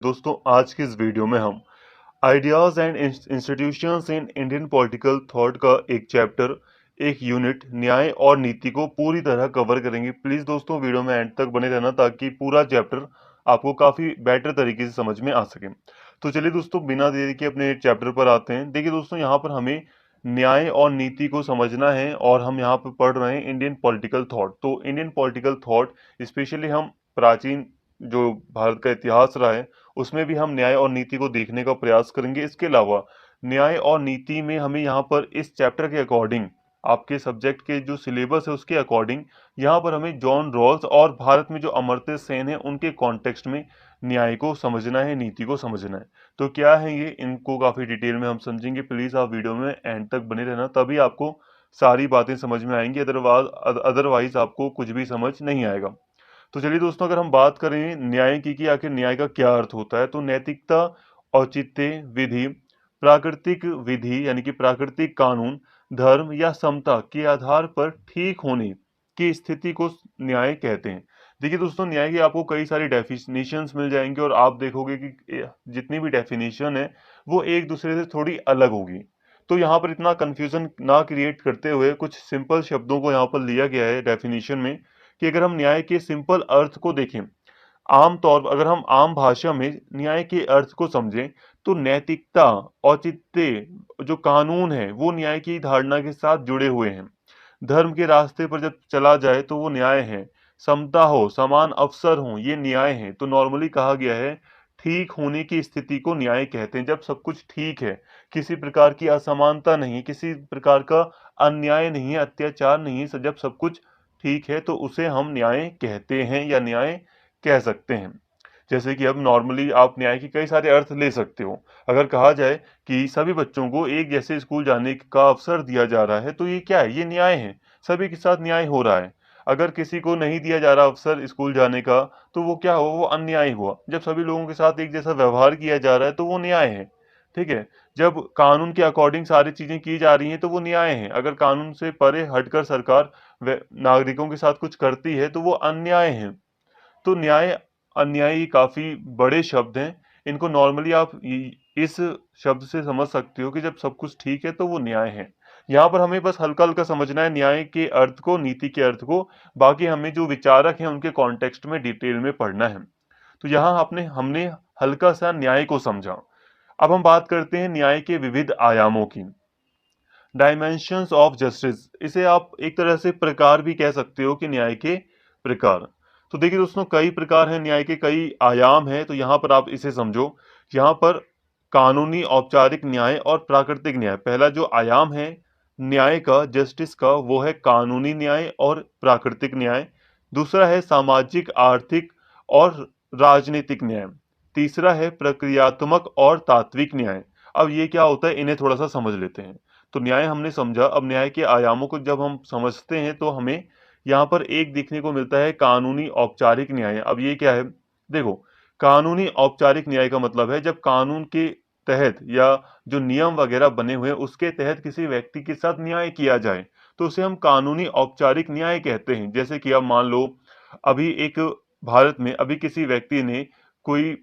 दोस्तों आज की इस वीडियो में हम ideas and institutions in Indian political thought का एक चैप्टर एक यूनिट न्याय और नीति को पूरी तरह कवर करेंगे। प्लीज दोस्तों वीडियो में एंड तक बने रहना ताकि पूरा चैप्टर आपको काफी बेटर तरीके से समझ में आ सके। तो चलिए दोस्तों बिना देरी के अपने चैप्टर पर आते हैं। देखिए दोस्तों यहाँ पर हमें न्याय और नीति को समझना है और हम यहाँ पर पढ़ रहे हैं इंडियन पॉलिटिकल थॉट। तो इंडियन पॉलिटिकल थॉट स्पेशली हम प्राचीन जो भारत का इतिहास रहा है उसमें भी हम न्याय और नीति को देखने का प्रयास करेंगे। इसके अलावा न्याय और नीति में हमें यहाँ पर इस चैप्टर के अकॉर्डिंग आपके सब्जेक्ट के जो सिलेबस है उसके अकॉर्डिंग यहाँ पर हमें जॉन रॉल्स और भारत में जो अमर्त्य सेन है उनके कॉन्टेक्स्ट में न्याय को समझना है, नीति को समझना है। तो क्या है ये, इनको काफी डिटेल में हम समझेंगे। प्लीज आप वीडियो में एंड तक बने रहना तभी आपको सारी बातें समझ में आएंगी, अदरवाइज आपको कुछ भी समझ नहीं आएगा। तो चलिए दोस्तों अगर हम बात करें न्याय की कि आखिर न्याय का क्या अर्थ होता है, तो नैतिकता, औचित्य, विधि, प्राकृतिक विधि यानी कि प्राकृतिक कानून, धर्म या समता के आधार पर ठीक होने की स्थिति को न्याय कहते हैं। देखिए दोस्तों न्याय की आपको कई सारी डेफिनेशंस मिल जाएंगी और आप देखोगे कि जितनी भी डेफिनेशन है वो एक दूसरे से थोड़ी अलग होगी। तो यहाँ पर इतना कंफ्यूजन ना क्रिएट करते हुए कुछ सिंपल शब्दों को यहाँ पर लिया गया है डेफिनेशन में कि अगर हम न्याय के सिंपल अर्थ को देखें, आम तौर पर अगर हम आम भाषा में न्याय के अर्थ को समझें तो नैतिकता, औचित्य जो कानून है वो न्याय की धारणा के साथ जुड़े हुए हैं। धर्म के रास्ते पर जब चला जाए तो वो न्याय है। समता हो, समान अवसर हो, ये न्याय है। तो नॉर्मली कहा गया है ठीक होने की स्थिति को न्याय कहते हैं। जब सब कुछ ठीक है, किसी प्रकार की असमानता नहीं, किसी प्रकार का अन्याय नहीं है, अत्याचार नहीं है, जब सब कुछ ठीक है तो उसे हम न्याय कहते हैं या न्याय कह सकते हैं। जैसे कि अब नॉर्मली आप न्याय के कई सारे अर्थ ले सकते हो। अगर कहा जाए कि सभी बच्चों को एक जैसे स्कूल जाने का अवसर दिया जा रहा है तो ये क्या है, ये न्याय है। सभी के साथ न्याय हो रहा है। अगर किसी को नहीं दिया जा रहा अवसर स्कूल जाने का तो वो क्या हुआ, वो अन्याय हुआ। जब सभी लोगों के साथ एक जैसा व्यवहार किया जा रहा है तो वो न्याय है। ठीक है। जब कानून के अकॉर्डिंग सारी चीजें की जा रही हैं तो वो न्याय है। अगर कानून से परे हटकर सरकार नागरिकों के साथ कुछ करती है तो वो अन्याय है। तो न्याय अन्याय ये काफी बड़े शब्द हैं। इनको नॉर्मली आप इस शब्द से समझ सकते हो कि जब सब कुछ ठीक है तो वो न्याय है। यहाँ पर हमें बस हल्का हल्का समझना है न्याय के अर्थ को, नीति के अर्थ को। बाकी हमें जो विचारक हैं उनके कॉन्टेक्स्ट में डिटेल में पढ़ना है। तो यहाँ आपने हमने हल्का सा न्याय को समझा। अब हम बात करते हैं न्याय के विविध आयामों की। डायमेंशंस ऑफ जस्टिस, इसे आप एक तरह से प्रकार भी कह सकते हो कि न्याय के प्रकार। तो देखिए दोस्तों कई प्रकार हैं न्याय के, कई आयाम हैं। तो यहाँ पर आप इसे समझो। यहाँ पर कानूनी औपचारिक न्याय और प्राकृतिक न्याय, पहला जो आयाम है न्याय का, जस्टिस का, वो है कानूनी न्याय और प्राकृतिक न्याय। दूसरा है सामाजिक, आर्थिक और राजनीतिक न्याय। तीसरा है प्रक्रियात्मक और तात्विक न्याय। अब ये क्या होता है, इन्हें थोड़ा सा समझ लेते हैं। तो न्याय हमने समझा। अब न्याय के आयामों को जब हम समझते हैं तो हमें यहाँ पर एक देखने को मिलता है कानूनी औपचारिक न्याय। अब ये क्या है, देखो कानूनी औपचारिक न्याय का मतलब है जब कानून के तहत या जो नियम वगैरह बने हुए हैं उसके तहत किसी व्यक्ति के साथ न्याय किया जाए तो उसे हम कानूनी औपचारिक न्याय कहते हैं। जैसे कि अब मान लो अभी एक भारत में अभी किसी व्यक्ति ने कोई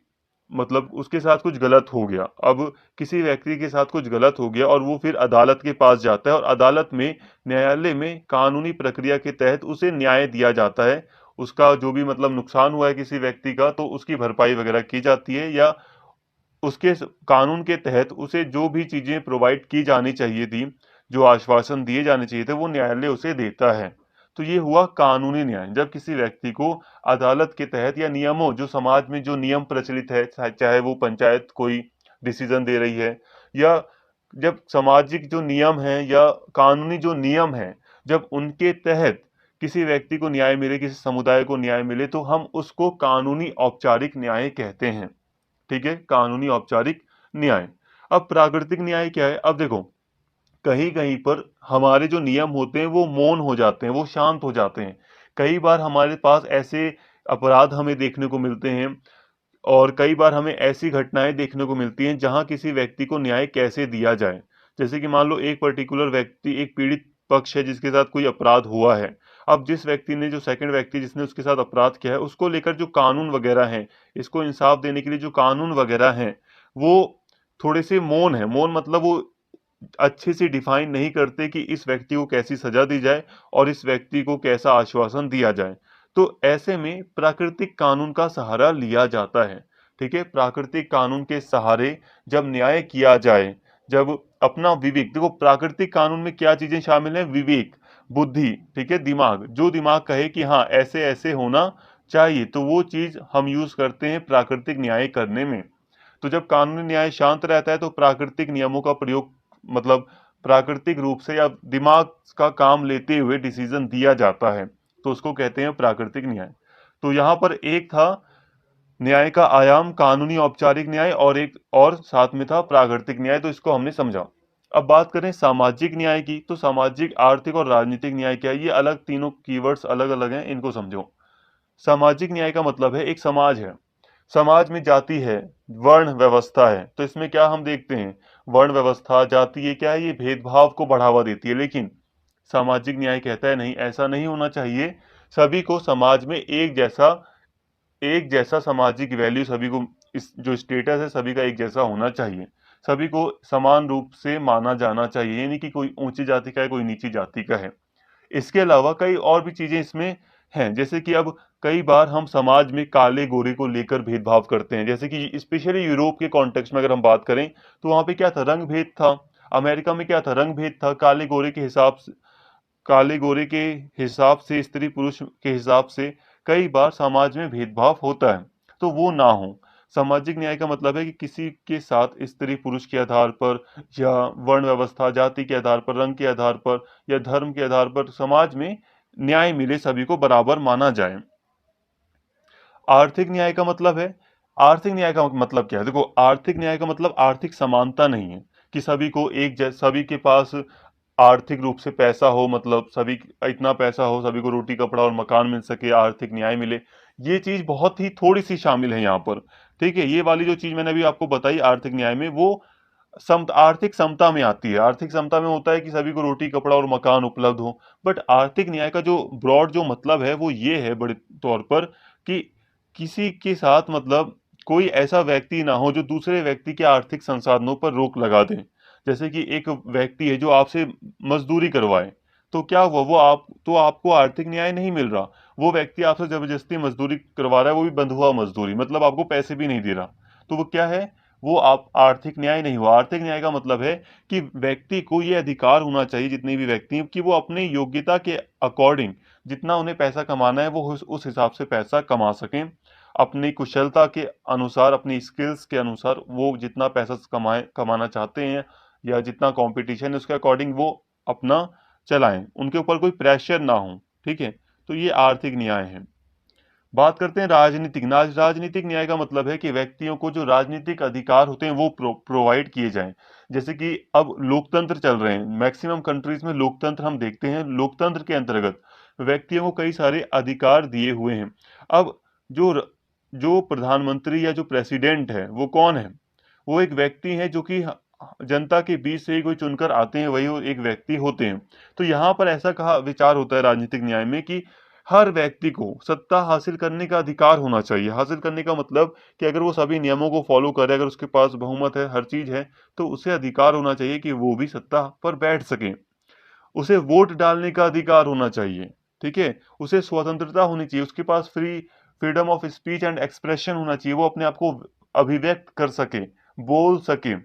मतलब उसके साथ कुछ गलत हो गया। अब किसी व्यक्ति के साथ कुछ गलत हो गया और वो फिर अदालत के पास जाता है और अदालत में, न्यायालय में कानूनी प्रक्रिया के तहत उसे न्याय दिया जाता है। उसका जो भी मतलब नुकसान हुआ है किसी व्यक्ति का तो उसकी भरपाई वगैरह की जाती है, या उसके कानून के तहत उसे जो भी चीजें प्रोवाइड की जानी चाहिए थी, जो आश्वासन दिए जाने चाहिए थे, वो न्यायालय उसे देता है। तो ये हुआ कानूनी न्याय। जब किसी व्यक्ति को अदालत के तहत या नियमों, जो समाज में जो नियम प्रचलित है, चाहे वो पंचायत कोई डिसीजन दे रही है, या जब सामाजिक जो नियम है या कानूनी जो नियम है, जब उनके तहत किसी व्यक्ति को न्याय मिले, किसी समुदाय को न्याय मिले, तो हम उसको कानूनी औपचारिक न्याय कहते हैं। ठीक है, कानूनी औपचारिक न्याय। अब प्राकृतिक न्याय क्या है, अब देखो कहीं कहीं पर हमारे जो नियम होते हैं वो मौन हो जाते हैं, वो शांत हो जाते हैं। कई बार हमारे पास ऐसे अपराध हमें देखने को मिलते हैं और कई बार हमें ऐसी घटनाएं देखने को मिलती हैं जहां किसी व्यक्ति को न्याय कैसे दिया जाए। जैसे कि मान लो एक पर्टिकुलर व्यक्ति, एक पीड़ित पक्ष है जिसके साथ कोई अपराध हुआ है। अब जिस व्यक्ति ने, जो सेकंड व्यक्ति जिसने उसके साथ अपराध किया है, उसको लेकर जो कानून वगैरह हैं, इसको इंसाफ देने के लिए जो कानून वगैरह हैं, वो थोड़े से मौन है। मौन मतलब वो अच्छे से डिफाइन नहीं करते कि इस व्यक्ति को कैसी सजा दी जाए और इस व्यक्ति को कैसा आश्वासन दिया जाए। तो ऐसे में प्राकृतिक कानून का सहारा लिया जाता है। ठीक है, प्राकृतिक कानून के सहारे जब न्याय किया जाए, जब अपना विवेक, देखो प्राकृतिक कानून में क्या चीजें शामिल हैं, विवेक, बुद्धि, ठीक है, दिमाग, जो दिमाग कहे कि हाँ ऐसे ऐसे होना चाहिए, तो वो चीज हम यूज करते हैं प्राकृतिक न्याय करने में। तो जब कानूनी न्याय शांत रहता है तो प्राकृतिक नियमों का प्रयोग, मतलब प्राकृतिक रूप से या दिमाग का काम लेते हुए डिसीजन दिया जाता है, तो उसको कहते हैं प्राकृतिक न्याय। तो यहाँ पर एक था न्याय का आयाम कानूनी औपचारिक न्याय, और एक और साथ में था प्राकृतिक न्याय, तो इसको हमने समझा। अब बात करें सामाजिक न्याय की, तो सामाजिक, आर्थिक और राजनीतिक न्याय क्या है, ये अलग, तीनों कीवर्ड्स अलग अलग हैं, इनको समझो। सामाजिक न्याय का मतलब है एक समाज है, समाज में जाति है, वर्ण व्यवस्था है, तो इसमें क्या हम देखते हैं, वर्ण व्यवस्था, जाति, ये क्या है, ये भेदभाव को बढ़ावा देती है। लेकिन सामाजिक न्याय कहता है नहीं, ऐसा नहीं होना चाहिए। सभी को समाज में एक जैसा सामाजिक वैल्यू, सभी को इस जो स्टेटस है सभी का एक जैसा होना चाहिए। सभी को समान रूप से माना जाना चाहिए, यानी कि कोई ऊंची जाति का है, कोई नीची जाति का है। इसके अलावा कई और भी चीजें इसमें हैं, जैसे कि अब कई बार हम समाज में काले गोरे को लेकर भेदभाव करते हैं, जैसे कि स्पेशली यूरोप के कॉन्टेक्स्ट में अगर हम बात करें तो वहां पे क्या था, रंग भेद था। अमेरिका में क्या था, रंग भेद था, काले गोरे के हिसाब से, स्त्री पुरुष के हिसाब से कई बार समाज में भेदभाव होता है, तो वो ना हो। सामाजिक न्याय का मतलब है कि किसी के साथ स्त्री पुरुष के आधार पर, या वर्ण व्यवस्था, जाति के आधार पर, रंग के आधार पर, या धर्म के आधार पर समाज में न्याय मिले, सभी को बराबर माना जाए। आर्थिक न्याय का मतलब है, आर्थिक न्याय का मतलब क्या है, देखो आर्थिक न्याय का मतलब आर्थिक समानता नहीं है कि सभी को सभी के पास आर्थिक रूप से पैसा हो, मतलब सभी इतना पैसा हो, सभी को रोटी कपड़ा और मकान मिल सके, आर्थिक न्याय मिले। ये चीज बहुत ही थोड़ी सी शामिल है यहाँ पर। ठीक है, ये वाली जो चीज मैंने अभी आपको बताई आर्थिक न्याय में, वो आर्थिक समता में आती है। आर्थिक समता में होता है कि सभी को रोटी कपड़ा और मकान उपलब्ध हो। बट आर्थिक न्याय का जो ब्रॉड जो मतलब है वो ये है बड़े तौर पर, कि किसी के साथ, मतलब कोई ऐसा व्यक्ति ना हो जो दूसरे व्यक्ति के आर्थिक संसाधनों पर रोक लगा दे। जैसे कि एक व्यक्ति है जो आपसे मजदूरी करवाए, तो क्या हुआ, वो आपको आर्थिक न्याय नहीं मिल रहा। वो व्यक्ति आपसे जबरदस्ती मजदूरी करवा रहा है, वो भी बंधुआ मजदूरी, मतलब आपको पैसे भी नहीं दे रहा, तो वो क्या है, वो आप आर्थिक न्याय नहीं हुआ। आर्थिक न्याय का मतलब है कि व्यक्ति को ये अधिकार होना चाहिए, जितने भी व्यक्ति हैं, कि वो अपनी योग्यता के अकॉर्डिंग जितना उन्हें पैसा कमाना है वो उस हिसाब से पैसा कमा सकें। अपनी कुशलता के अनुसार, अपनी स्किल्स के अनुसार वो जितना पैसा कमाना चाहते हैं, या जितना कंपटीशन है उसके अकॉर्डिंग वो अपना चलाएं, उनके ऊपर कोई प्रेशर ना हो। ठीक है, तो ये आर्थिक न्याय है। बात करते हैं राजनीतिक न्याय। राजनीतिक न्याय का मतलब है कि व्यक्तियों को जो राजनीतिक अधिकार होते हैं वो प्रोवाइड किए जाएं। जैसे कि अब लोकतंत्र चल रहे हैं, मैक्सिमम कंट्रीज में लोकतंत्र हम देखते हैं, लोकतंत्र के अंतर्गत व्यक्तियों को कई सारे अधिकार दिए हुए हैं। अब जो जो प्रधानमंत्री या जो प्रेसिडेंट है वो कौन है, वो एक व्यक्ति है जो कि जनता के बीच से ही कोई चुनकर आते हैं, वही वो एक व्यक्ति होते हैं। तो यहाँ पर ऐसा कहा विचार होता है राजनीतिक न्याय में कि हर व्यक्ति को सत्ता हासिल करने का अधिकार होना चाहिए। हासिल करने का मतलब कि अगर वो सभी नियमों को फॉलो करे, अगर उसके पास बहुमत है, हर चीज है, तो उसे अधिकार होना चाहिए कि वो भी सत्ता पर बैठ सके। उसे वोट डालने का अधिकार होना चाहिए। ठीक है, उसे स्वतंत्रता होनी चाहिए, उसके पास freedom of speech and expression होना चाहिए, वो अपने आप को अभिव्यक्त कर सके, बोल सके।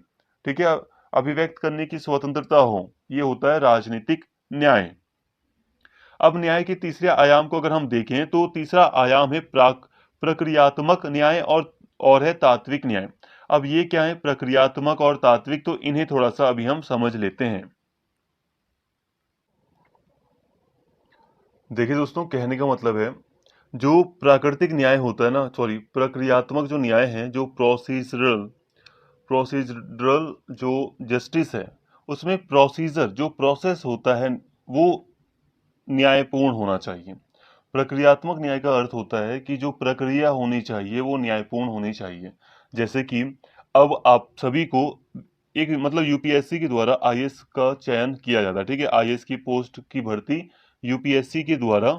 ठीक है, अभिव्यक्त करने की स्वतंत्रता हो, ये होता है राजनीतिक न्याय। अब न्याय के तीसरे आयाम को अगर हम देखें तो तीसरा आयाम है प्रक्रियात्मक न्याय, और है तात्विक न्याय। अब ये क्या है, प्रक्रियात्मक और तात्विक, तो इन्हें थोड़ा सा अभी हम समझ लेते हैं। देखिए दोस्तों, कहने का मतलब है, जो प्राकृतिक न्याय होता है ना, सॉरी, प्रक्रियात्मक जो न्याय है, जो प्रोसीजरल जो जस्टिस है, उसमें प्रोसीजर, जो प्रोसेस होता है, वो न्यायपूर्ण होना चाहिए। प्रक्रियात्मक न्याय का अर्थ होता है कि जो प्रक्रिया होनी चाहिए वो न्यायपूर्ण होनी चाहिए। जैसे कि अब आप सभी को एक, मतलब यूपीएससी के द्वारा आईएएस का चयन किया जाता है। ठीक है, आईएएस की पोस्ट की भर्ती यूपीएससी के द्वारा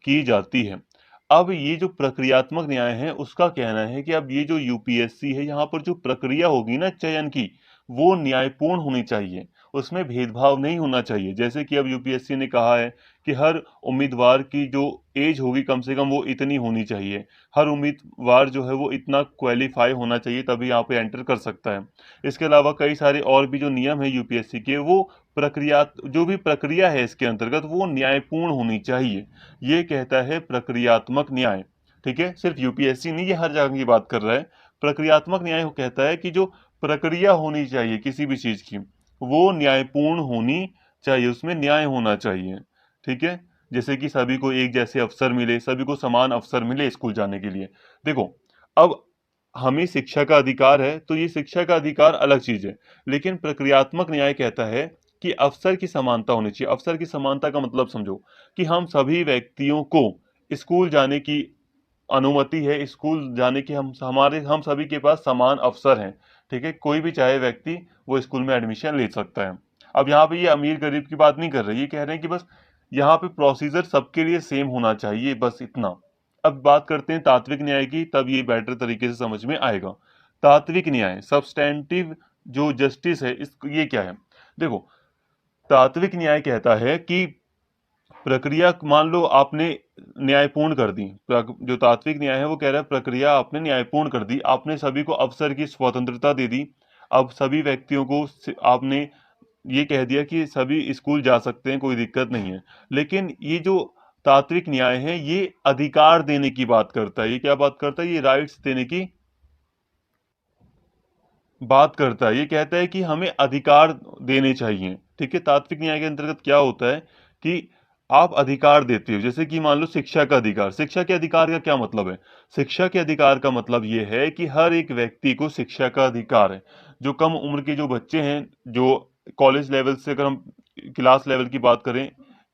की जाती है। अब ये जो प्रक्रियात्मक न्याय है उसका कहना है कि अब ये जो यूपीएससी है यहाँ पर जो प्रक्रिया होगी ना चयन की, वो न्यायपूर्ण होनी चाहिए, उसमें भेदभाव नहीं होना चाहिए। जैसे कि अब यूपीएससी ने कहा है कि हर उम्मीदवार की जो एज होगी कम से कम वो इतनी होनी चाहिए, हर उम्मीदवार जो है वो इतना क्वालिफाई होना चाहिए तभी यहाँ पे एंटर कर सकता है। इसके अलावा कई सारे और भी जो नियम है यूपीएससी के, वो प्रक्रिया, जो भी प्रक्रिया है इसके अंतर्गत वो न्यायपूर्ण होनी चाहिए। ये कहता है प्रक्रियात्मक न्याय। ठीक है, सिर्फ यूपीएससी नहीं, ये हर जगह की बात कर रहा है। प्रक्रियात्मक न्याय कहता है कि जो प्रक्रिया होनी चाहिए किसी भी चीज की, वो न्यायपूर्ण होनी चाहिए, उसमें न्याय होना चाहिए। ठीक है, जैसे कि सभी को एक जैसे अवसर मिले, सभी को समान अवसर मिले स्कूल जाने के लिए। देखो, अब हमें शिक्षा का अधिकार है तो ये शिक्षा का अधिकार अलग चीज है, लेकिन प्रक्रियात्मक न्याय कहता है कि अवसर की समानता होनी चाहिए। अवसर की समानता का मतलब समझो कि हम सभी व्यक्तियों को स्कूल जाने की अनुमति है, स्कूल जाने की हम सभी के पास समान अवसर हैं। ठीक है, कोई भी चाहे व्यक्ति वो स्कूल में एडमिशन ले सकता है। अब यहाँ पे ये अमीर गरीब की बात नहीं कर रहे, ये कह रहे हैं कि बस यहाँ पे प्रोसीजर सबके लिए सेम होना चाहिए, बस इतना। अब बात करते हैं तात्विक न्याय की, तब ये बेटर तरीके से समझ में आएगा। तात्विक न्याय, सब्सटैंटिव जो जस्टिस है, इस ये क्या है? देखो, तात्विक न्याय कहता है कि प्रक्रिया, मान लो आपने न्यायपूर्ण कर दी, जो तात्विक न्याय है वो कह रहा है प्रक्रिया आपने न्यायपूर्ण कर दी, आपने सभी को अवसर की स्वतंत्रता दे दी। अब सभी व्यक्तियों को आपने ये कह दिया कि सभी स्कूल जा सकते हैं, कोई दिक्कत नहीं है। लेकिन ये जो तात्विक न्याय है ये अधिकार देने की बात करता है। ये क्या बात करता है? ये राइट्स देने की बात करता है। ये कहता है कि हमें अधिकार देने चाहिए। ठीक है, तात्विक न्याय के अंतर्गत क्या होता है कि आप अधिकार देते हो, जैसे कि मान लो शिक्षा का अधिकार। शिक्षा के अधिकार का क्या मतलब है? शिक्षा के अधिकार का मतलब ये है कि हर एक व्यक्ति को शिक्षा का अधिकार है। जो कम उम्र के जो बच्चे हैं, जो कॉलेज लेवल से, अगर हम क्लास लेवल की बात करें,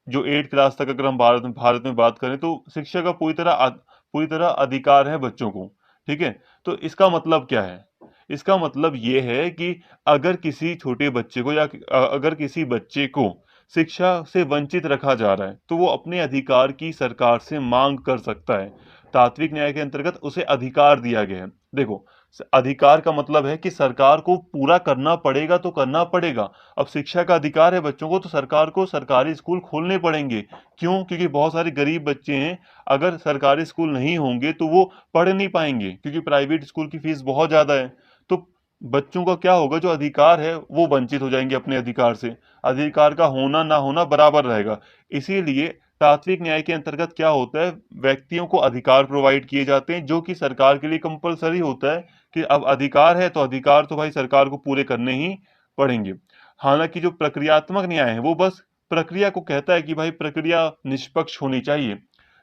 जो 8 क्लास तक अगर हम भारत में बात करें, तो शिक्षा का पूरी तरह अधिकार है बच्चों को। ठीक है, तो इसका मतलब क्या है? इसका मतलब ये है कि अगर किसी छोटे बच्चे को, या अगर किसी बच्चे को शिक्षा से वंचित रखा जा रहा है, तो वो अपने अधिकार की सरकार से मांग कर सकता है। तात्विक न्याय के अंतर्गत उसे अधिकार दिया गया है। देखो, अधिकार का मतलब है कि सरकार को पूरा करना पड़ेगा तो करना पड़ेगा। अब शिक्षा का अधिकार है बच्चों को, तो सरकार को सरकारी स्कूल खोलने पड़ेंगे। क्यों? क्योंकि बहुत सारे गरीब बच्चे हैं, अगर सरकारी स्कूल नहीं होंगे तो वो पढ़ नहीं पाएंगे, क्योंकि प्राइवेट स्कूल की फीस बहुत ज्यादा है। तो बच्चों का क्या होगा? जो अधिकार है वो वंचित हो जाएंगे अपने अधिकार से। अधिकार का होना ना होना बराबर रहेगा। इसीलिए तात्विक न्याय के अंतर्गत क्या होता है, व्यक्तियों को अधिकार प्रोवाइड किए जाते हैं, जो कि सरकार के लिए कंपलसरी होता है कि अब अधिकार है तो अधिकार तो भाई सरकार को पूरे करने ही पड़ेंगे। हालांकि जो प्रक्रियात्मक न्याय है वो बस प्रक्रिया को कहता है कि भाई प्रक्रिया निष्पक्ष होनी चाहिए,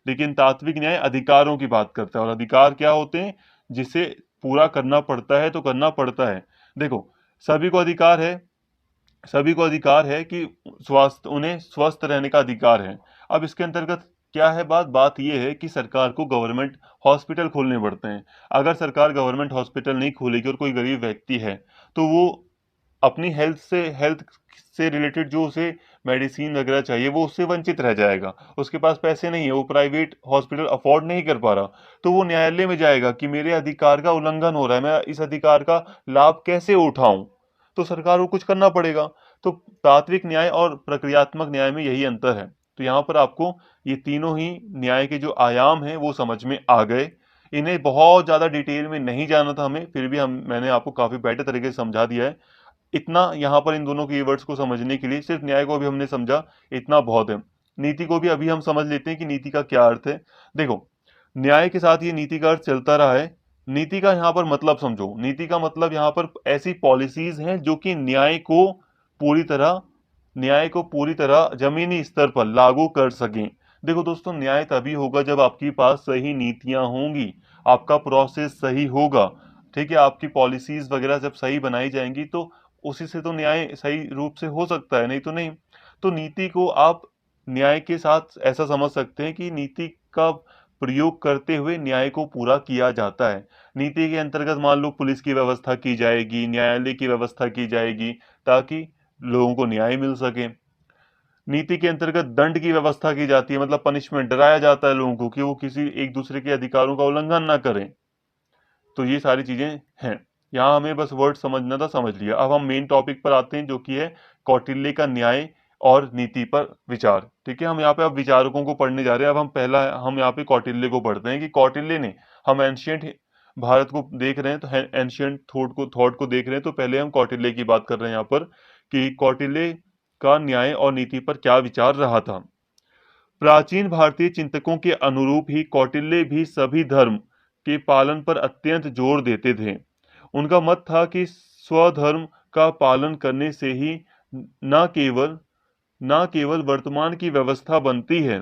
लेकिन तात्विक न्याय अधिकारों की बात करता है। और अधिकार क्या होते हैं? जिसे पूरा करना पड़ता है तो करना पड़ता है। देखो, सभी को अधिकार है, सभी को अधिकार है कि उन्हें स्वस्थ रहने का अधिकार है। अब इसके अंतर्गत क्या है बात? बात यह है कि सरकार को गवर्नमेंट हॉस्पिटल खोलने पड़ते हैं। अगर सरकार गवर्नमेंट हॉस्पिटल नहीं खोलेगी और कोई गरीब व्यक्ति है, तो वो अपनी हेल्थ से रिलेटेड जो उसे मेडिसिन वगैरह चाहिए वो उससे वंचित रह जाएगा। उसके पास पैसे नहीं है, वो प्राइवेट हॉस्पिटल अफोर्ड नहीं कर पा रहा, तो वो न्यायालय में जाएगा कि मेरे अधिकार का उल्लंघन हो रहा है, मैं इस अधिकार का लाभ कैसे उठाऊं? तो सरकार को कुछ करना पड़ेगा। तो तात्विक न्याय और प्रक्रियात्मक न्याय में यही अंतर है। तो यहाँ पर आपको ये तीनों ही न्याय के जो आयाम हैं वो समझ में आ गए। इन्हें बहुत ज्यादा डिटेल में नहीं जाना था हमें, फिर भी मैंने आपको काफी बेटर तरीके से समझा दिया है। इतना यहाँ पर इन दोनों कीवर्ड्स को समझने के लिए, सिर्फ न्याय को अभी हमने समझा, इतना बहुत है। नीति को भी अभी हम समझ लेते हैं कि नीति का क्या अर्थ है। देखो, न्याय के साथ ये नीति का अर्थ चलता रहा है। नीति का यहाँ पर मतलब समझो। नीति का मतलब यहाँ पर ऐसी पॉलिसीज हैं जो कि न्याय को पूरी तरह जमीनी स्तर पर लागू कर सकें। देखो दोस्तों, न्याय तभी होगा जब आपके पास सही नीतियां होंगी, आपका प्रोसेस सही होगा। ठीक है, आपकी पॉलिसीज वगैरह जब सही बनाई जाएंगी तो उसी से तो न्याय सही रूप से हो सकता है, नहीं तो नहीं। तो नीति को आप न्याय के साथ ऐसा समझ सकते हैं कि नीति का प्रयोग करते हुए न्याय को पूरा किया जाता है। नीति के अंतर्गत मान लो पुलिस की व्यवस्था की जाएगी, न्यायालय की व्यवस्था की जाएगी, ताकि लोगों को न्याय मिल सके। नीति के अंतर्गत दंड की व्यवस्था की जाती है, मतलब पनिशमेंट, डराया जाता है लोगों को कि वो किसी एक दूसरे के अधिकारों का उल्लंघन ना करें। तो ये सारी चीजें हैं। यहाँ हमें बस वर्ड समझना था, समझ लिया। अब हम मेन टॉपिक पर आते हैं, जो कि है कौटिल्य का न्याय और नीति पर विचार। ठीक है, हम यहाँ पे अब विचारकों को पढ़ने जा रहे हैं। अब हम यहाँ पे कौटिल्य को पढ़ते हैं कि कौटिल्य ने, हम एंशियंट भारत को देख रहे हैं, तो एंशियंट थॉट को देख रहे हैं, तो पहले हम कौटिल्य की बात कर रहे हैं यहाँ पर कि कौटिल्य का न्याय और नीति पर क्या विचार रहा था। प्राचीन भारतीय चिंतकों के अनुरूप ही कौटिल्य भी सभी धर्म के पालन पर अत्यंत जोर देते थे। उनका मत था कि स्वधर्म का पालन करने से ही न केवल न केवल वर्तमान की व्यवस्था बनती है,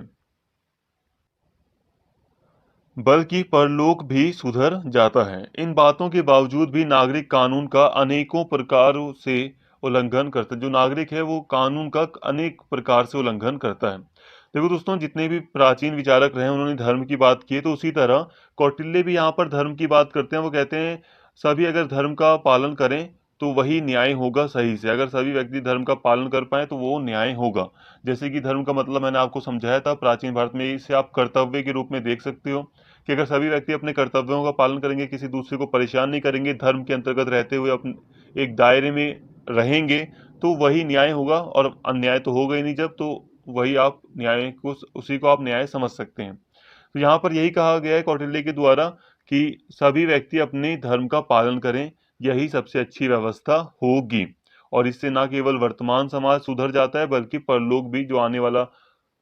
बल्कि परलोक भी सुधर जाता है। इन बातों के बावजूद भी नागरिक कानून का अनेकों प्रकारों से उल्लंघन करता है। जो नागरिक है वो कानून का अनेक प्रकार से उल्लंघन करता है। देखो दोस्तों, जितने भी प्राचीन विचारक रहे उन्होंने धर्म की बात की है, तो उसी तरह कौटिल्य भी यहाँ पर धर्म की बात करते हैं। वो कहते हैं सभी अगर धर्म का पालन करें तो वही न्याय होगा सही से। अगर सभी व्यक्ति धर्म का पालन कर पाए तो वो न्याय होगा। जैसे कि धर्म का मतलब मैंने आपको समझाया था प्राचीन भारत में, इसे आप कर्तव्य के रूप में देख सकते हो कि अगर सभी व्यक्ति अपने कर्तव्यों का पालन करेंगे, किसी दूसरे को परेशान नहीं करेंगे, धर्म के अंतर्गत रहते हुए अपने एक दायरे में रहेंगे, तो वही न्याय होगा। और अन्याय तो होगा ही नहीं जब, तो वही आप न्याय को, उसी को आप न्याय समझ सकते हैं। तो यहाँ पर यही कहा गया है कौटिल्य के द्वारा कि सभी व्यक्ति अपने धर्म का पालन करें, यही सबसे अच्छी व्यवस्था होगी। और इससे न केवल वर्तमान समाज सुधर जाता है, बल्कि परलोक भी, जो आने वाला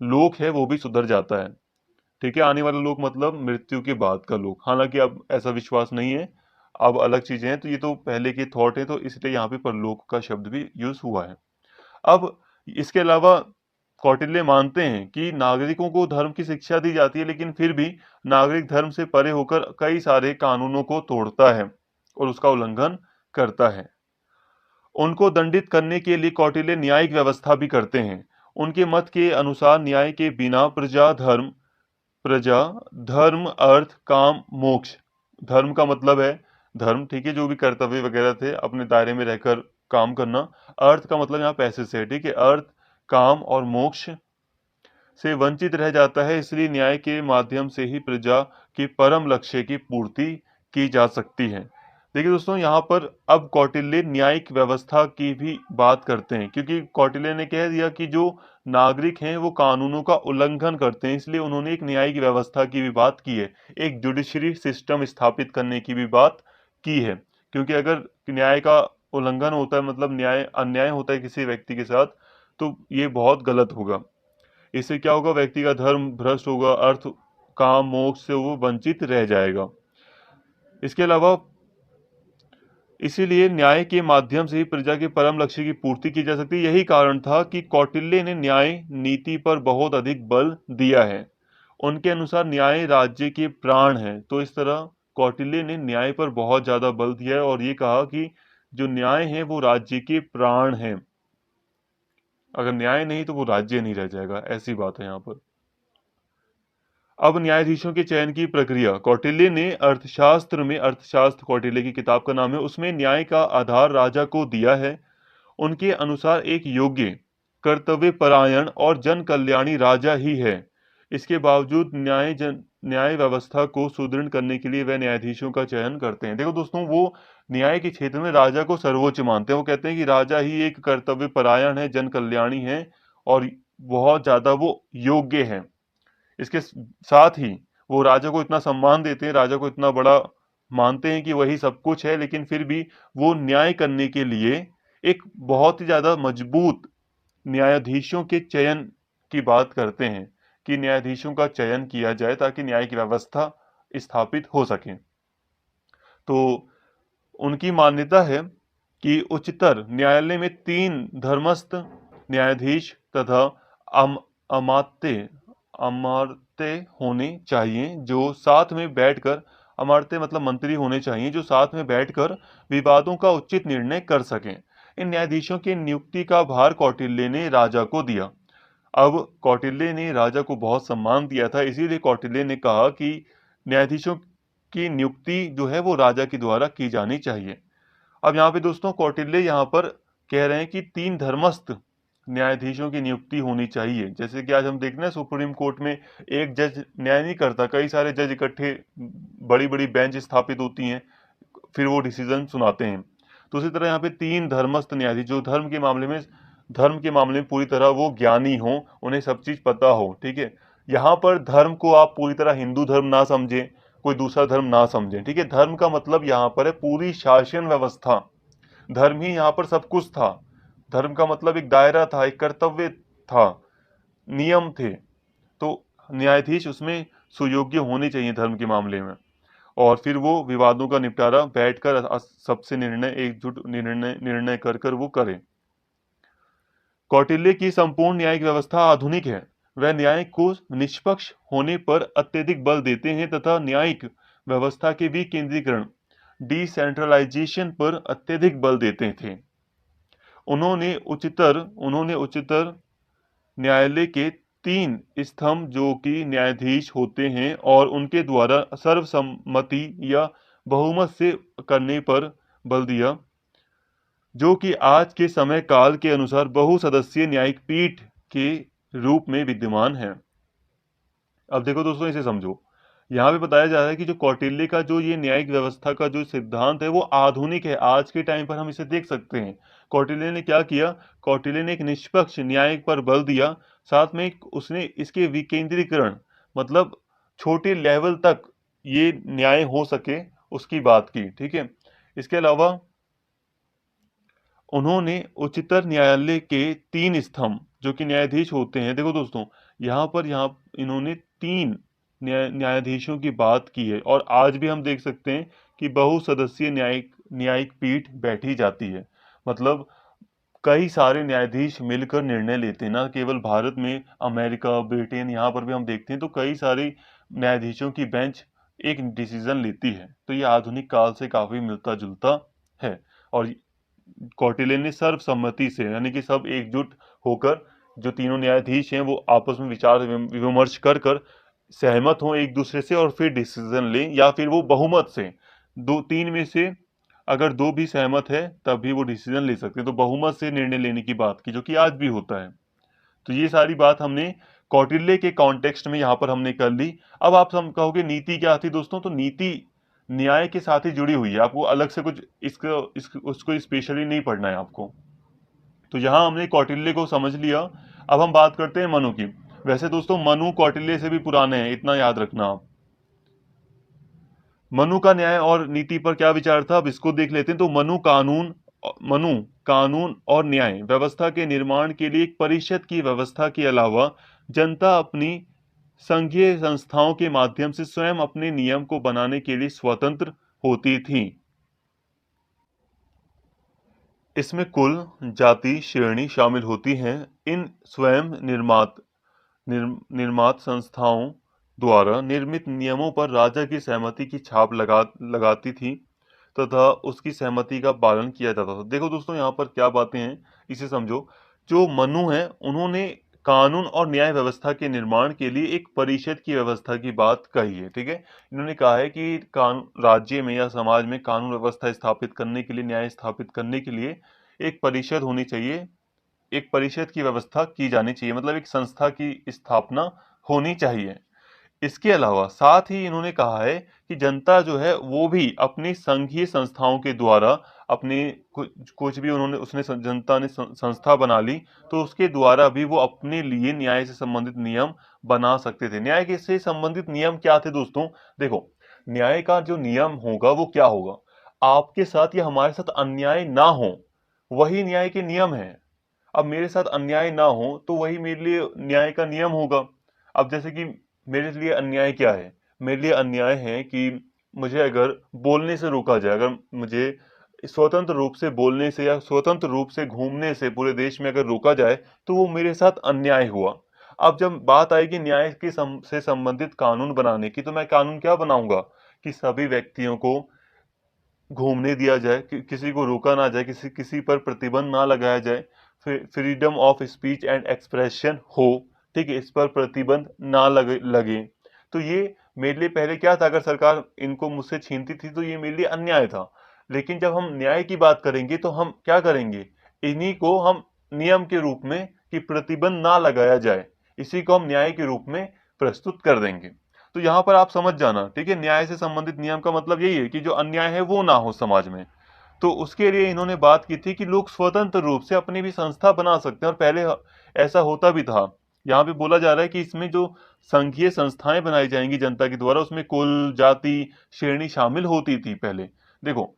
लोक है, वो भी सुधर जाता है। ठीक है, आने वाला लोक मतलब मृत्यु के बाद का लोक। हालांकि अब ऐसा विश्वास नहीं है, अब अलग चीजें हैं। तो ये तो पहले के थॉट है, तो इसलिए यहाँ पे परलोक का शब्द भी यूज हुआ है। अब इसके अलावा कौटिल्य मानते हैं कि नागरिकों को धर्म की शिक्षा दी जाती है, लेकिन फिर भी नागरिक धर्म से परे होकर कई सारे कानूनों को तोड़ता है और उसका उल्लंघन करता है। उनको दंडित करने के लिए कौटिल्य न्यायिक व्यवस्था भी करते हैं। उनके मत के अनुसार न्याय के बिना प्रजा, धर्म, अर्थ, काम, मोक्ष। धर्म का मतलब है धर्म, ठीक है, जो भी कर्तव्य वगैरह थे अपने दायरे में रहकर काम करना। अर्थ का मतलब यहाँ पैसे से है, ठीक है। अर्थ, काम और मोक्ष से वंचित रह जाता है, इसलिए न्याय के माध्यम से ही प्रजा के परम लक्ष्य की पूर्ति की जा सकती है। देखिए दोस्तों, यहाँ पर अब कौटिल्य न्यायिक व्यवस्था की भी बात करते हैं, क्योंकि कौटिल्य ने कह दिया कि जो नागरिक हैं वो कानूनों का उल्लंघन करते हैं, इसलिए उन्होंने एक न्यायिक व्यवस्था की भी बात की है, एक जुडिशरी सिस्टम स्थापित करने की भी बात की है। क्योंकि अगर न्याय का उल्लंघन होता है, मतलब अन्याय होता है किसी व्यक्ति के साथ, तो ये बहुत गलत होगा। इससे क्या होगा, व्यक्ति का धर्म भ्रष्ट होगा, अर्थ, काम, मोक्ष से वो वंचित रह जाएगा। इसके अलावा इसीलिए न्याय के माध्यम से ही प्रजा के परम लक्ष्य की पूर्ति की जा सकती है। यही कारण था कि कौटिल्य ने न्याय नीति पर बहुत अधिक बल दिया है। उनके अनुसार न्याय राज्य के प्राण है। तो इस तरह कौटिल्य ने न्याय पर बहुत ज्यादा बल दिया है और ये कहा कि जो न्याय है वो राज्य के प्राण है। अगर न्याय नहीं तो वो राज्य नहीं रह जाएगा, ऐसी बात है यहाँ पर। अब न्यायाधीशों के चयन की प्रक्रिया। कौटिल्य ने अर्थशास्त्र में, अर्थशास्त्र कौटिल्य की किताब का नाम है, उसमें न्याय का आधार राजा को दिया है। उनके अनुसार एक योग्य, कर्तव्य परायण और जन कल्याणी राजा ही है। इसके बावजूद न्याय व्यवस्था को सुदृढ़ करने के लिए वह न्यायाधीशों का चयन करते हैं। देखो दोस्तों, वो न्याय के क्षेत्र में राजा को सर्वोच्च मानते हैं। वो कहते हैं कि राजा ही एक कर्तव्य परायण है, जन कल्याणी है और बहुत ज्यादा वो योग्य है। इसके साथ ही वो राजा को इतना सम्मान देते हैं, राजा को इतना बड़ा मानते हैं कि वही सब कुछ है, लेकिन फिर भी वो न्याय करने के लिए एक बहुत ही ज्यादा मजबूत न्यायाधीशों के चयन की बात करते हैं कि न्यायाधीशों का चयन किया जाए ताकि न्याय की व्यवस्था स्थापित हो सके। तो उनकी मान्यता है कि उच्चतर न्यायालय में 3 धर्मस्थ न्यायाधीश तथा अम अमात्य अमात्य होने चाहिए, जो साथ में बैठकर, अमात्य मतलब मंत्री होने चाहिए, जो साथ में बैठकर विवादों का उचित निर्णय कर सकें। इन न्यायाधीशों की नियुक्ति का भार कौटिल्य ने राजा को दिया। अब कौटिल्य ने राजा को बहुत सम्मान दिया था, इसीलिए कौटिल्य ने कहा कि न्यायाधीशों की नियुक्ति जो है वो राजा के द्वारा की जानी चाहिए। अब यहाँ पे दोस्तों कौटिल्य यहाँ पर कह रहे हैं कि 3 धर्मस्थ न्यायाधीशों की नियुक्ति होनी चाहिए। जैसे कि आज हम देखते हैं सुप्रीम कोर्ट में एक जज न्याय नहीं करता, कई सारे जज इकट्ठे बड़ी बड़ी बेंच स्थापित होती हैं, फिर वो डिसीजन सुनाते हैं। तो उसी तरह यहाँ पे 3 धर्मस्थ न्यायाधीश जो धर्म के मामले में पूरी तरह वो ज्ञानी हो, उन्हें सब चीज पता हो, ठीक है। यहाँ पर धर्म को आप पूरी तरह हिंदू धर्म ना समझें, कोई दूसरा धर्म ना समझें, ठीक है। धर्म का मतलब यहाँ पर है पूरी शासन व्यवस्था। धर्म ही यहाँ पर सब कुछ था। धर्म का मतलब एक दायरा था, एक कर्तव्य था, नियम थे। तो न्यायाधीश उसमें सुयोग्य होने चाहिए धर्म के मामले में, और फिर वो विवादों का निपटारा बैठकर सबसे एकजुट निर्णय कर कर वो करे। कौटिल्य की संपूर्ण न्यायिक व्यवस्था आधुनिक है। वह न्याय को निष्पक्ष होने पर अत्यधिक बल देते हैं तथा न्यायिक व्यवस्था के विकेंद्रीकरण डिसेंट्रलाइजेशन पर अत्यधिक बल देते थे। उन्होंने उच्चतर न्यायालय के 3 स्तंभ जो कि न्यायाधीश होते हैं और उनके द्वारा सर्वसम्मति या बहुमत से करने पर बल दिया, जो कि आज के समय काल के अनुसार बहुसदस्यीय न्यायिक पीठ के रूप में विद्यमान है। अब देखो दोस्तों, इसे समझो। यहाँ पे बताया जा रहा है कि जो कौटिल्य का जो ये न्यायिक व्यवस्था का जो सिद्धांत है वो आधुनिक है। आज के टाइम पर हम इसे देख सकते हैं। कौटिल्य ने क्या किया? कौटिल्य ने एक निष्पक्ष न्याय पर बल दिया, साथ में उसने इसके विकेंद्रीकरण मतलब छोटे लेवल तक ये न्याय हो सके उसकी बात की, ठीक है। इसके अलावा उन्होंने उच्चतर न्यायालय के 3 स्तंभ जो कि न्यायाधीश होते हैं, देखो दोस्तों, यहाँ इन्होंने 3 न्यायाधीशों की बात की है, और आज भी हम देख सकते हैं कि बहुसदस्यीय न्यायिक पीठ बैठी जाती है। मतलब कई सारे न्यायाधीश मिलकर निर्णय लेते हैं, ना केवल भारत में, अमेरिका, ब्रिटेन, यहाँ पर भी हम देखते हैं तो कई सारे न्यायाधीशों की बेंच एक डिसीजन लेती है। तो ये आधुनिक काल से काफी मिलता जुलता है। और कौटिल्य ने सर्वसम्मति से, यानी कि सब एकजुट होकर, जो तीनों न्यायाधीश हैं वो आपस में विचार विमर्श कर कर सहमत हों एक दूसरे से और फिर डिसीजन लें, या फिर वो बहुमत से 2-3 में से अगर 2 भी सहमत है तभी वो डिसीजन ले सकते हैं। तो बहुमत से निर्णय लेने की बात की, जो कि आज भी होता है। तो ये सारी बात हमने कौटिल्य के कॉन्टेक्स्ट में यहाँ पर हमने कर ली। अब आप सब कहोगे नीति क्या थी दोस्तों? तो नीति न्याय के साथ ही जुड़ी हुई है, आपको अलग से कुछ उसको स्पेशली नहीं पढ़ना है आपको। तो यहाँ हमने कौटिल्य को समझ लिया। अब हम बात करते हैं मनु की। वैसे दोस्तों मनु कौटिल्य से भी पुराने हैं, इतना याद रखना आप। मनु का न्याय और नीति पर क्या विचार था, अब इसको देख लेते हैं। तो मनु कानून और न्याय व्यवस्था के निर्माण के लिए एक परिषद की व्यवस्था के अलावा जनता अपनी संघीय संस्थाओं के माध्यम से स्वयं अपने नियम को बनाने के लिए स्वतंत्र होती थी। इसमें कुल, जाति, श्रेणी शामिल होती हैं। इन स्वयं निर्मात संस्थाओं द्वारा निर्मित नियमों पर राजा की सहमति की छाप लगाती थी तथा उसकी सहमति का पालन किया जाता था। देखो दोस्तों, यहाँ पर क्या बातें हैं इसे समझो। जो मनु है उन्होंने कानून और न्याय व्यवस्था के निर्माण के लिए एक परिषद की व्यवस्था की बात कही है, ठीक है। इन्होंने कहा है कि राज्य में या समाज में कानून व्यवस्था स्थापित करने के लिए, न्याय स्थापित करने के लिए एक परिषद होनी चाहिए, एक परिषद की व्यवस्था की जानी चाहिए, मतलब एक संस्था की स्थापना होनी चाहिए। इसके अलावा साथ ही इन्होंने कहा है कि जनता जो है वो भी अपनी संघीय संस्थाओं के द्वारा अपने कुछ भी जनता ने संस्था बना ली, तो उसके द्वारा भी वो अपने लिए न्याय से संबंधित नियम बना सकते थे। न्याय के से संबंधित नियम क्या थे दोस्तों? देखो, न्याय का जो नियम होगा वो क्या होगा? आपके साथ या हमारे साथ अन्याय ना हो, वही न्याय के नियम है। अब मेरे साथ अन्याय ना हो तो वही मेरे लिए न्याय का नियम होगा। अब जैसे कि मेरे लिए अन्याय क्या है? मेरे लिए अन्याय है कि मुझे अगर बोलने से रोका जाए, अगर मुझे स्वतंत्र रूप से बोलने से या स्वतंत्र रूप से घूमने से पूरे देश में अगर रोका जाए, तो वो मेरे साथ अन्याय हुआ। अब जब बात आएगी न्याय से संबंधित कानून बनाने की, तो मैं कानून क्या बनाऊंगा कि सभी व्यक्तियों को घूमने दिया जाए, किसी को रोका ना जाए, किसी पर प्रतिबंध ना लगाया जाए, freedom of speech and expression हो, ठीक है, इस पर प्रतिबंध ना लगे। तो ये मेरे लिए पहले क्या था, अगर सरकार इनको मुझसे छीनती थी तो ये मेरे लिए अन्याय था। लेकिन जब हम न्याय की बात करेंगे तो हम क्या करेंगे? इन्हीं को हम नियम के रूप में कि प्रतिबंध ना लगाया जाए, इसी को हम न्याय के रूप में प्रस्तुत कर देंगे। तो यहाँ पर आप समझ जाना, ठीक है, न्याय से संबंधित नियम का मतलब यही है कि जो अन्याय है वो ना हो समाज में। तो उसके लिए इन्होंने बात की थी कि लोग स्वतंत्र रूप से अपनी भी संस्था बना सकते हैं, और पहले ऐसा होता भी था। यहाँ पे बोला जा रहा है कि इसमें जो संघीय संस्थाएं बनाई जाएंगी जनता के द्वारा, उसमें कुल, जाति, श्रेणी शामिल होती थी पहले। देखो,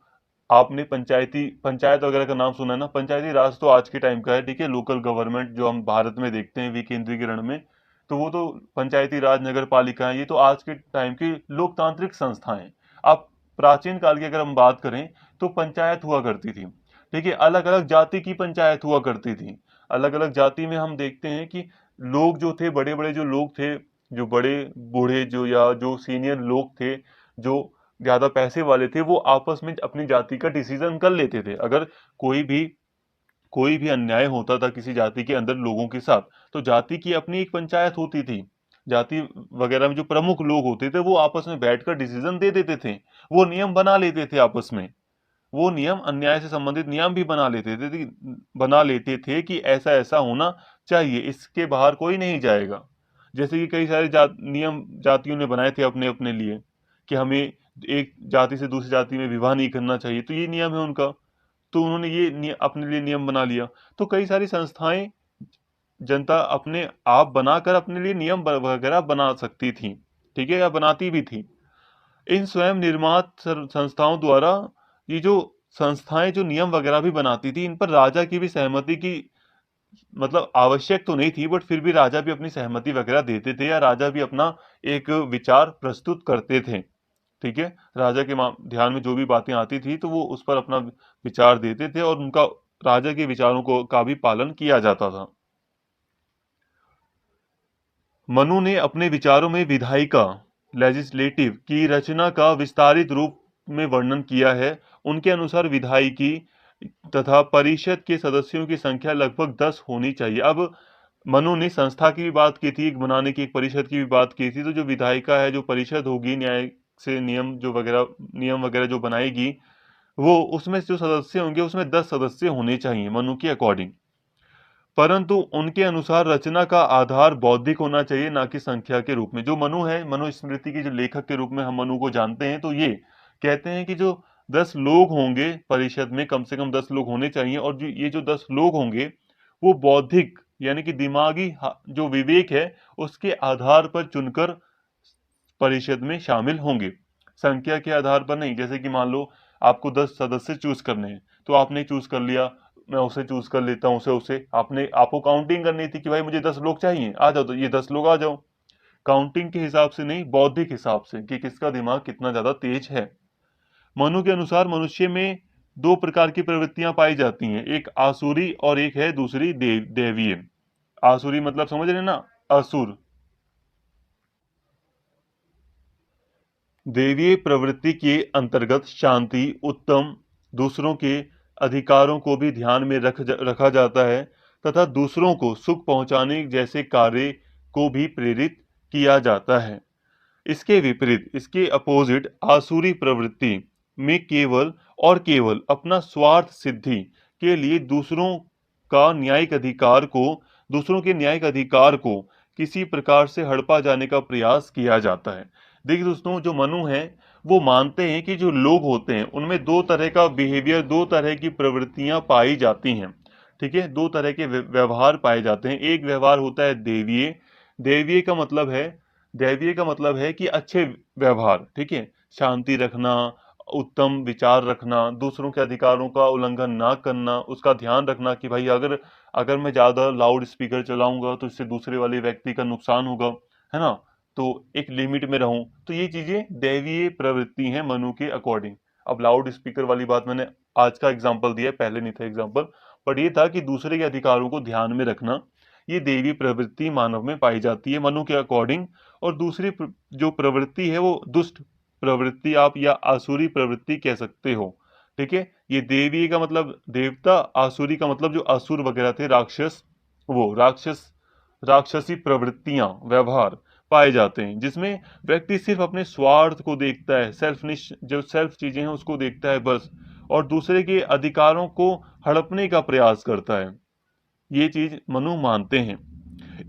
आपने पंचायत वगैरह का नाम सुना है ना। पंचायती राज तो आज के टाइम का है, ठीक है, लोकल गवर्नमेंट जो हम भारत में देखते हैं विकेंद्रीकरण में, तो वो तो पंचायती राज, नगर पालिकाएं, ये तो आज के टाइम की लोकतांत्रिक संस्थाएं। आप प्राचीन काल की अगर हम बात करें तो पंचायत हुआ करती थी, ठीक है, अलग अलग जाति की पंचायत हुआ करती थी। अलग अलग जाति में हम देखते हैं कि लोग जो थे, बड़े बड़े जो लोग थे, जो बड़े बूढ़े, जो या जो सीनियर लोग थे, जो ज्यादा पैसे वाले थे, वो आपस में अपनी जाति का डिसीजन कर लेते थे। अगर कोई भी कोई भी अन्याय होता था किसी जाति के अंदर लोगों के साथ, तो जाति की अपनी एक पंचायत होती थी। जाति वगैरह में जो प्रमुख लोग होते थे वो आपस में बैठकर डिसीजन दे देते थे, वो नियम बना लेते थे आपस में। वो नियम, अन्याय से संबंधित नियम भी बना लेते थे कि ऐसा ऐसा होना चाहिए, इसके बाहर कोई नहीं जाएगा। जैसे कि कई सारे नियम जातियों ने बनाए थे अपने अपने लिए, कि हमें एक जाति से दूसरी जाति में विवाह नहीं करना चाहिए, तो ये नियम है उनका। तो उन्होंने ये अपने लिए नियम बना लिया। तो कई सारी संस्थाएं जनता अपने आप बनाकर अपने लिए नियम वगैरह बना सकती थी, ठीक है, या बनाती भी थी। इन स्वयं निर्मात संस्थाओं द्वारा, ये जो संस्थाएं जो नियम वगैरह भी बनाती थी, इन पर राजा की भी सहमति की, मतलब आवश्यक तो नहीं थी, बट फिर भी राजा भी अपनी सहमति वगैरह देते थे, या राजा भी अपना एक विचार प्रस्तुत करते थे, ठीक है। राजा के ध्यान में जो भी बातें आती थी तो वो उस पर अपना विचार देते थे, और उनका, राजा के विचारों को का भी पालन किया जाता था। मनु ने अपने विचारों में विधायिका, लेजिस्लेटिव की रचना का विस्तारित रूप में वर्णन किया है। उनके अनुसार विधायिकी तथा परिषद के सदस्यों की संख्या लगभग 10 होनी चाहिए। अब मनु ने संस्था की भी बात की थी, एक बनाने की, एक परिषद की भी बात की थी। तो जो विधायिका है, जो परिषद होगी, न्याय से नियम वगैरह जो बनाएगी, वो उसमें जो सदस्य होंगे उसमें 10 सदस्य होने चाहिए मनु के अकॉर्डिंग। परंतु उनके अनुसार रचना का आधार बौद्धिक होना चाहिए, ना कि संख्या के रूप में। जो मनु है, मनुस्मृति के जो लेखक के रूप में हम मनु को जानते हैं, तो ये कहते हैं कि जो 10 लोग होंगे परिषद में, कम से कम 10 लोग होने चाहिए, और ये जो 10 लोग होंगे वो बौद्धिक, यानी कि दिमागी जो विवेक है उसके आधार पर चुनकर परिषद में शामिल होंगे, संख्या के आधार पर नहीं। जैसे कि मान लो आपको 10 सदस्य चूज करने हैं, तो आपने चूज कर लिया, मैं उसे चूज कर लेता हूँ, उसे उसे आपको काउंटिंग करनी थी कि भाई मुझे 10 लोग चाहिए, आ जाओ, तो ये 10 लोग आ जाओ। काउंटिंग के हिसाब से नहीं, बौद्धिक हिसाब से, कि किसका दिमाग कितना ज्यादा तेज है। मनु के अनुसार मनुष्य में 2 प्रकार की प्रवृत्तियां पाई जाती हैं, एक आसुरी और एक है दूसरी दैवीय। आसुरी मतलब समझ रहे हैं ना, असुर। दैवीय प्रवृत्ति के अंतर्गत शांति, उत्तम, दूसरों के अधिकारों को भी ध्यान में रखा जाता है, तथा दूसरों को सुख पहुंचाने जैसे कार्य को भी प्रेरित किया जाता है। इसके विपरीत, इसके अपोजिट, आसुरी प्रवृत्ति में केवल और केवल अपना स्वार्थ सिद्धि के लिए दूसरों के न्यायिक अधिकार को किसी प्रकार से हड़पा जाने का प्रयास किया जाता है। देखिए दोस्तों, जो मनु हैं वो मानते हैं कि जो लोग होते हैं उनमें 2 तरह का बिहेवियर, 2 तरह की प्रवृत्तियां पाई जाती हैं, ठीक है, 2 तरह के व्यवहार पाए जाते हैं। एक व्यवहार होता है दैवीय। दैवीय का मतलब है दैवीय का मतलब है कि अच्छे व्यवहार, ठीक है, शांति रखना, उत्तम विचार रखना, दूसरों के अधिकारों का उल्लंघन ना करना, उसका ध्यान रखना कि भाई अगर अगर मैं ज्यादा लाउड स्पीकर चलाऊंगा तो इससे दूसरे वाले व्यक्ति का नुकसान होगा, है ना, तो एक लिमिट में रहूं। तो ये चीजें दैवीय प्रवृत्ति हैं मनु के अकॉर्डिंग। अब लाउड स्पीकर वाली बात मैंने आज का एग्जाम्पल दिया, पहले नहीं था एग्जाम्पल, बट ये था कि दूसरे के अधिकारों को ध्यान में रखना, ये देवी प्रवृत्ति मानव में पाई जाती है मनु के अकॉर्डिंग। और दूसरी जो प्रवृत्ति है वो दुष्ट प्रवृत्ति, आप या आसुरी प्रवृत्ति कह सकते हो, ठीक है। ये देवी का मतलब देवता, आसुरी का मतलब जो असुर वगैरह थे, राक्षस, वो राक्षसी प्रवृत्तियां, व्यवहार पाए जाते हैं, जिसमें व्यक्ति सिर्फ अपने स्वार्थ को देखता है, जो सेल्फ चीजें हैं उसको देखता है बस, और दूसरे के अधिकारों को हड़पने का प्रयास करता है। ये चीज मनु मानते हैं।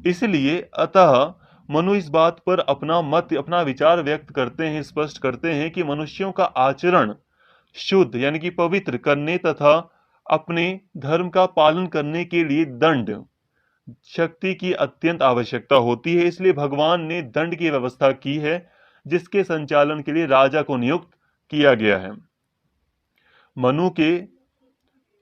इसलिए अतः मनु इस बात पर अपना मत, अपना विचार व्यक्त करते हैं, स्पष्ट करते हैं कि मनुष्यों का आचरण शुद्ध यानी कि पवित्र करने तथा अपने धर्म का पालन करने के लिए दंड शक्ति की अत्यंत आवश्यकता होती है। इसलिए भगवान ने दंड की व्यवस्था की है, जिसके संचालन के लिए राजा को नियुक्त किया गया है। मनु के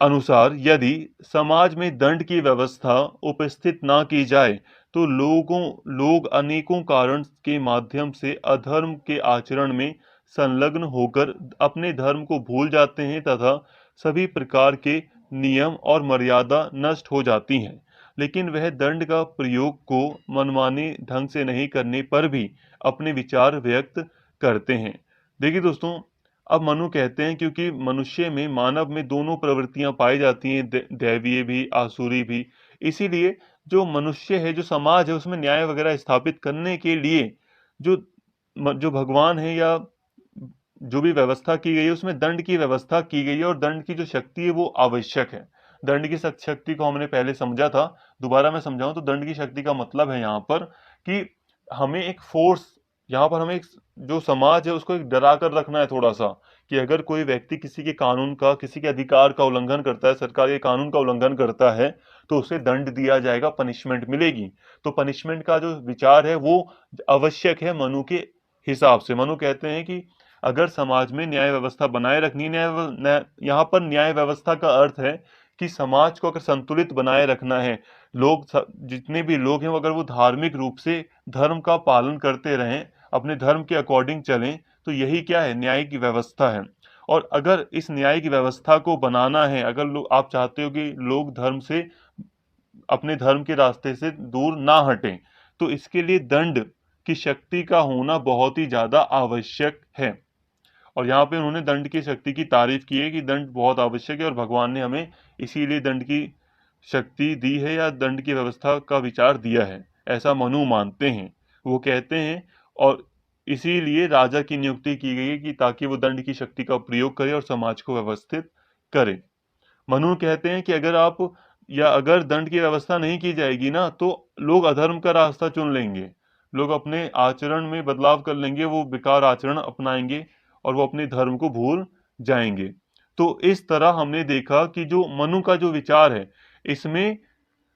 अनुसार यदि समाज में दंड की व्यवस्था उपस्थित ना की जाए तो लोग अनेकों कारण के माध्यम से अधर्म के आचरण में संलग्न होकर अपने धर्म को भूल जाते हैं तथा सभी प्रकार के नियम और मर्यादा नष्ट हो जाती हैं। लेकिन वह दंड का प्रयोग को मनमाने ढंग से नहीं करने पर भी अपने विचार व्यक्त करते हैं। देखिए दोस्तों, अब मनु कहते हैं क्योंकि मनुष्य में, मानव में दोनों प्रवृत्तियां पाई जाती हैं, दैवीय भी आसुरी भी। इसीलिए जो मनुष्य है, जो समाज है, उसमें न्याय वगैरह स्थापित करने के लिए जो जो भगवान है या जो भी व्यवस्था की गई है उसमें दंड की व्यवस्था की गई है, और दंड की जो शक्ति है वो आवश्यक है। दंड की शक्ति को हमने पहले समझा था, दोबारा मैं समझाऊं तो दंड की शक्ति का मतलब है यहाँ पर कि हमें एक फोर्स, यहाँ पर हमें एक जो समाज है उसको एक डरा कर रखना है थोड़ा सा, कि अगर कोई व्यक्ति किसी के कानून का, किसी के अधिकार का उल्लंघन करता है, सरकार के कानून का उल्लंघन करता है, तो उसे दंड दिया जाएगा, पनिशमेंट मिलेगी। तो पनिशमेंट का जो विचार है वो आवश्यक है मनु के हिसाब से। मनु कहते हैं कि अगर समाज में न्याय व्यवस्था बनाए रखनी, यहाँ पर न्याय व्यवस्था का अर्थ है कि समाज को अगर संतुलित बनाए रखना है, जितने भी लोग हैं वो अगर वो धार्मिक रूप से धर्म का पालन करते रहें, अपने धर्म के अकॉर्डिंग चलें, तो यही क्या है, न्याय की व्यवस्था है। और अगर इस न्याय की व्यवस्था को बनाना है, अगर आप चाहते हो कि लोग धर्म से, अपने धर्म के रास्ते से दूर ना हटें, तो इसके लिए दंड की शक्ति का होना बहुत ही ज्यादा आवश्यक है। और यहाँ पे उन्होंने दंड की शक्ति की तारीफ की है कि दंड बहुत आवश्यक है और भगवान ने हमें इसीलिए दंड की शक्ति दी है या दंड की व्यवस्था का विचार दिया है, ऐसा मनु मानते हैं। वो कहते हैं और इसीलिए राजा की नियुक्ति की गई है कि ताकि वो दंड की शक्ति का प्रयोग करे और समाज को व्यवस्थित करे। मनु कहते हैं कि अगर दंड की व्यवस्था नहीं की जाएगी ना, तो लोग अधर्म का रास्ता चुन लेंगे, लोग अपने आचरण में बदलाव कर लेंगे, वो बेकार आचरण अपनाएंगे और वो अपने धर्म को भूल जाएंगे। तो इस तरह हमने देखा कि जो मनु का जो विचार है, इसमें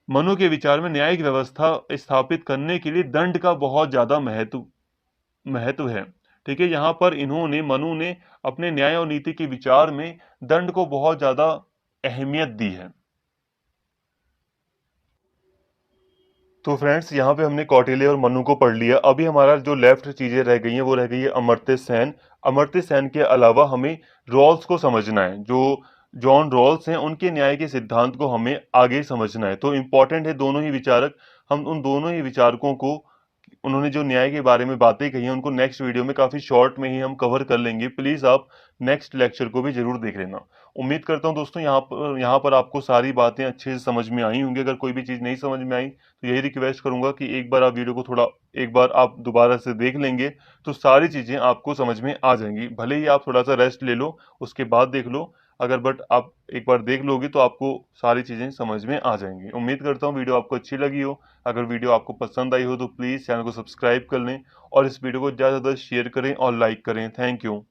मनु के विचार में न्यायिक व्यवस्था स्थापित करने के लिए दंड का बहुत ज्यादा महत्व है। ठीक है, यहाँ पर मनु ने अपने न्याय और नीति के विचार में दंड को बहुत ज्यादा अहमियत दी है। तो फ्रेंड्स, यहाँ पे हमने कौटिल्य और मनु को पढ़ लिया। अभी हमारा जो लेफ्ट चीजें रह गई हैं वो रह गई है अमर्त्य सेन। अमर्त्य सेन के अलावा हमें रॉल्स को समझना है, जो जॉन रॉल्स हैं उनके न्याय के सिद्धांत को हमें आगे समझना है। तो इम्पोर्टेंट है दोनों ही विचारक, हम उन दोनों ही विचारकों को, उन्होंने जो न्याय के बारे में बातें कही हैं उनको नेक्स्ट वीडियो में काफी शॉर्ट में ही हम कवर कर लेंगे। प्लीज आप नेक्स्ट लेक्चर को भी जरूर देख लेना। उम्मीद करता हूं दोस्तों यहाँ पर आपको सारी बातें अच्छे से समझ में आई होंगी। अगर कोई भी चीज नहीं समझ में आई तो यही रिक्वेस्ट करूंगा कि एक बार आप वीडियो को एक बार आप दोबारा से देख लेंगे तो सारी चीजें आपको समझ में आ जाएंगी। भले ही आप थोड़ा सा रेस्ट ले लो, उसके बाद देख लो, बट आप एक बार देख लोगे तो आपको सारी चीजें समझ में आ जाएंगी। उम्मीद करता हूँ वीडियो आपको अच्छी लगी हो। अगर वीडियो आपको पसंद आई हो तो प्लीज चैनल को सब्सक्राइब कर लें और इस वीडियो को ज्यादा से ज्यादा शेयर करें और लाइक करें। Thank you.